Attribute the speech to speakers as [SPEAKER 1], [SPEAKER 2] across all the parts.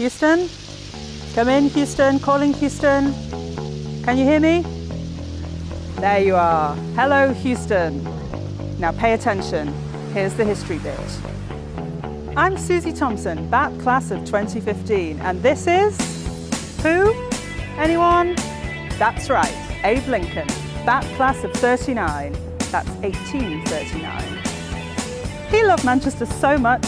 [SPEAKER 1] Houston? Come in, Houston. Calling Houston. Can you hear me? There you are. Hello, Houston. Now pay attention. Here's the history bit. I'm Susie Thompson, BAP class of 2015, and this is... who? Anyone? That's right, Abe Lincoln, BAP class of 39. That's 1839. He loved Manchester so much,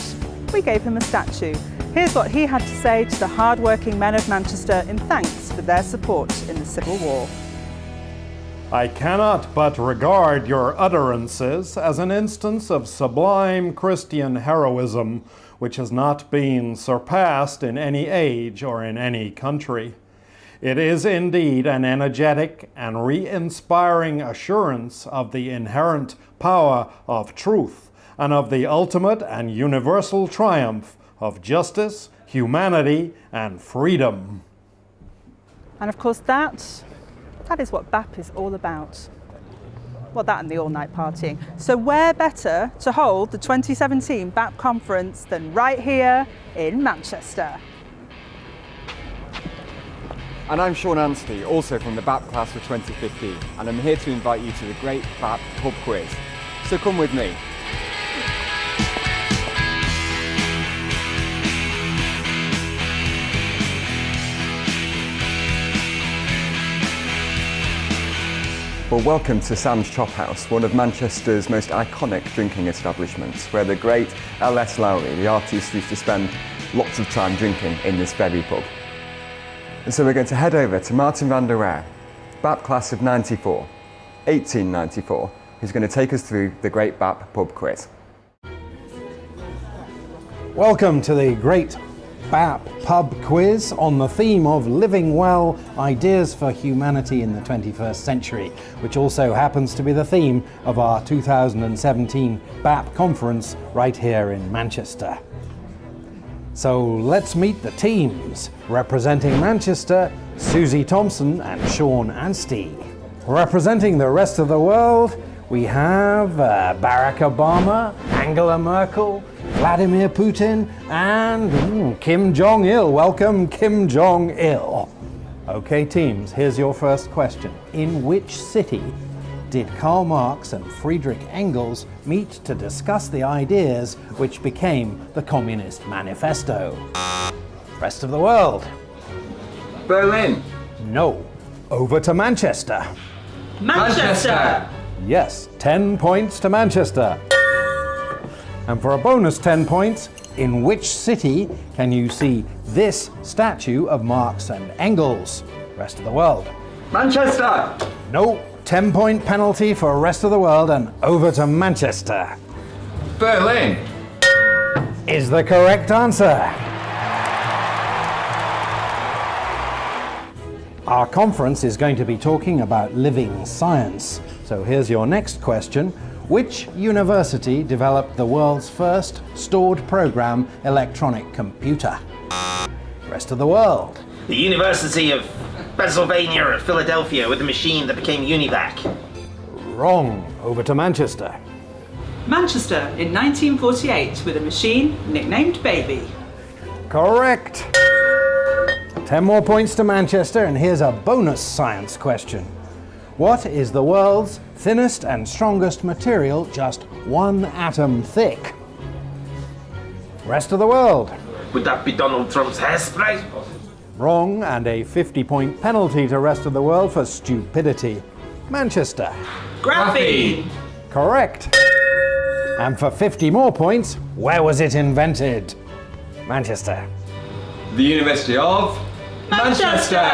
[SPEAKER 1] we gave him a statue. Here's what he had to say to the hard-working men of Manchester in thanks for their support in the Civil War.
[SPEAKER 2] I cannot but regard your utterances as an instance of sublime Christian heroism which has not been surpassed in any age or in any country. It is indeed an energetic and re-inspiring assurance of the inherent power of truth and of the ultimate and universal triumph of justice, humanity, and freedom.
[SPEAKER 1] And of course that is what BAP is all about. Well, that and the all-night partying. So where better to hold the 2017 BAP conference than right here in Manchester?
[SPEAKER 3] And I'm Sean Anstey, also from the BAP class of 2015, and I'm here to invite you to the Great BAP Pub Quiz. So come with me. Well, welcome to Sam's Chop House, one of Manchester's most iconic drinking establishments, where the great L.S. Lowry, the artist, used to spend lots of time drinking in this very pub. And so we're going to head over to Martin van der Rare, BAP class of 1894, who's going to take us through the Great BAP Pub Quiz.
[SPEAKER 4] Welcome to the Great BAP Pub Quiz on the theme of living well, ideas for humanity in the 21st century, which also happens to be the theme of our 2017 BAP conference right here in Manchester. So let's meet the teams. Representing Manchester, Susie Thompson and Sean Anstey. Representing the rest of the world, we have Barack Obama, Angela Merkel, Vladimir Putin, and Kim Jong-il. Welcome, Kim Jong-il. Okay, teams, here's your first question. In which city did Karl Marx and Friedrich Engels meet to discuss the ideas which became the Communist Manifesto? Rest of the world.
[SPEAKER 3] Berlin.
[SPEAKER 4] No. Over to Manchester.
[SPEAKER 5] Manchester!
[SPEAKER 4] Yes, 10 points to Manchester. And for a bonus 10 points, in which city can you see this statue of Marx and Engels? Rest of the world.
[SPEAKER 3] Manchester!
[SPEAKER 4] No, 10-point penalty for rest of the world, and over to Manchester.
[SPEAKER 3] Berlin!
[SPEAKER 4] Is the correct answer. Our conference is going to be talking about living science. So here's your next question. Which university developed the world's first stored program electronic computer? Rest of the world.
[SPEAKER 5] The University of Pennsylvania at Philadelphia with a machine that became UNIVAC.
[SPEAKER 4] Wrong. Over to Manchester.
[SPEAKER 6] Manchester in 1948 with a machine nicknamed Baby.
[SPEAKER 4] Correct. 10 more points to Manchester, and here's a bonus science question. What is the world's thinnest and strongest material just 1 atom thick? Rest of the world.
[SPEAKER 5] Would that be Donald Trump's hairspray?
[SPEAKER 4] Wrong, and a 50-point penalty to rest of the world for stupidity. Manchester.
[SPEAKER 5] Graphene!
[SPEAKER 4] Correct. And for 50 more points, where was it invented? Manchester.
[SPEAKER 3] The University of
[SPEAKER 6] Manchester!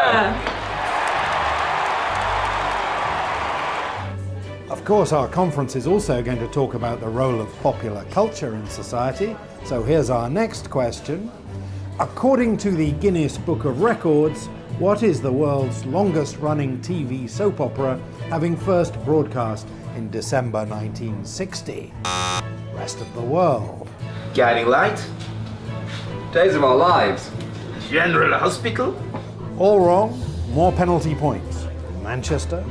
[SPEAKER 4] Of course, our conference is also going to talk about the role of popular culture in society. So here's our next question. According to the Guinness Book of Records, what is the world's longest-running TV soap opera, having first broadcast in December 1960? Rest of the world.
[SPEAKER 5] Guiding Light?
[SPEAKER 3] Days of Our Lives.
[SPEAKER 5] General Hospital?
[SPEAKER 4] All wrong. More penalty points. Manchester.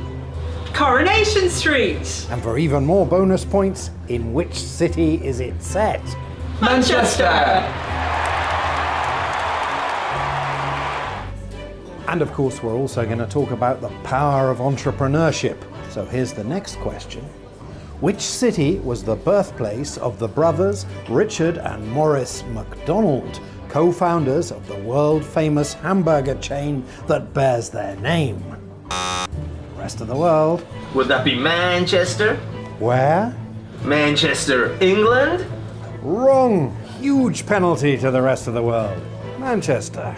[SPEAKER 6] Coronation Street!
[SPEAKER 4] And for even more bonus points, in which city is it set?
[SPEAKER 6] Manchester!
[SPEAKER 4] And of course, we're also going to talk about the power of entrepreneurship. So here's the next question. Which city was the birthplace of the brothers Richard and Maurice McDonald, co-founders of the world-famous hamburger chain that bears their name? Rest of the world.
[SPEAKER 5] Would that be Manchester?
[SPEAKER 4] Where?
[SPEAKER 5] Manchester, England?
[SPEAKER 4] Wrong. Huge penalty to the rest of the world. Manchester.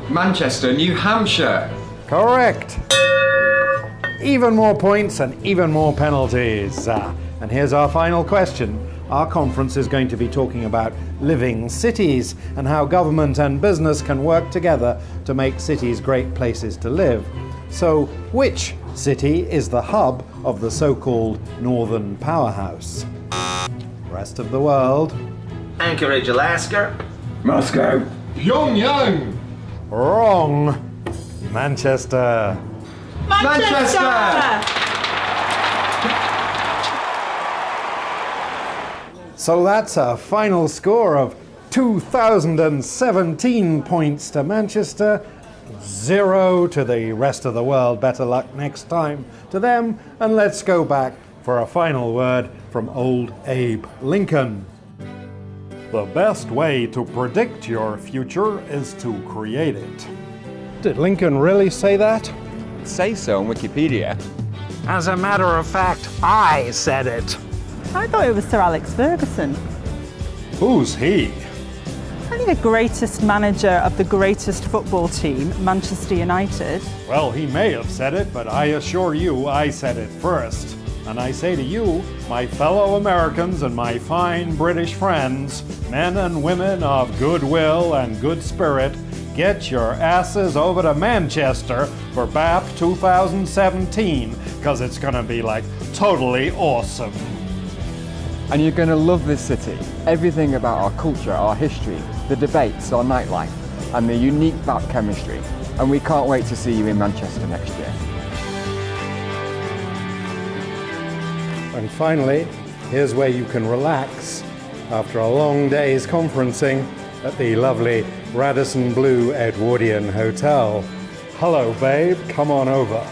[SPEAKER 3] Manchester, New Hampshire.
[SPEAKER 4] Correct. Even more points and even more penalties. And here's our final question. Our conference is going to be talking about living cities and how government and business can work together to make cities great places to live. So, which city is the hub of the so-called Northern Powerhouse? Rest of the world.
[SPEAKER 5] Anchorage, Alaska?
[SPEAKER 3] Moscow. Pyongyang.
[SPEAKER 4] Wrong. Manchester.
[SPEAKER 3] Manchester!
[SPEAKER 4] So that's a final score of 2,017 points to Manchester, 0 to the rest of the world. Better luck next time to them. And let's go back for a final word from old Abe Lincoln.
[SPEAKER 2] The best way to predict your future is to create it.
[SPEAKER 4] Did Lincoln really say that?
[SPEAKER 3] Say so on Wikipedia.
[SPEAKER 4] As a matter of fact, I said it.
[SPEAKER 1] I thought it was Sir Alex Ferguson.
[SPEAKER 2] Who's he?
[SPEAKER 1] Only the greatest manager of the greatest football team, Manchester United.
[SPEAKER 2] Well, he may have said it, but I assure you I said it first. And I say to you, my fellow Americans and my fine British friends, men and women of goodwill and good spirit, get your asses over to Manchester for BAP 2017, because it's going to be like totally awesome.
[SPEAKER 3] And you're going to love this city. Everything about our culture, our history, the debates, our nightlife, and the unique BAP chemistry. And we can't wait to see you in Manchester next year.
[SPEAKER 4] And finally, here's where you can relax after a long day's conferencing at the lovely Radisson Blu Edwardian Hotel. Hello, babe, come on over.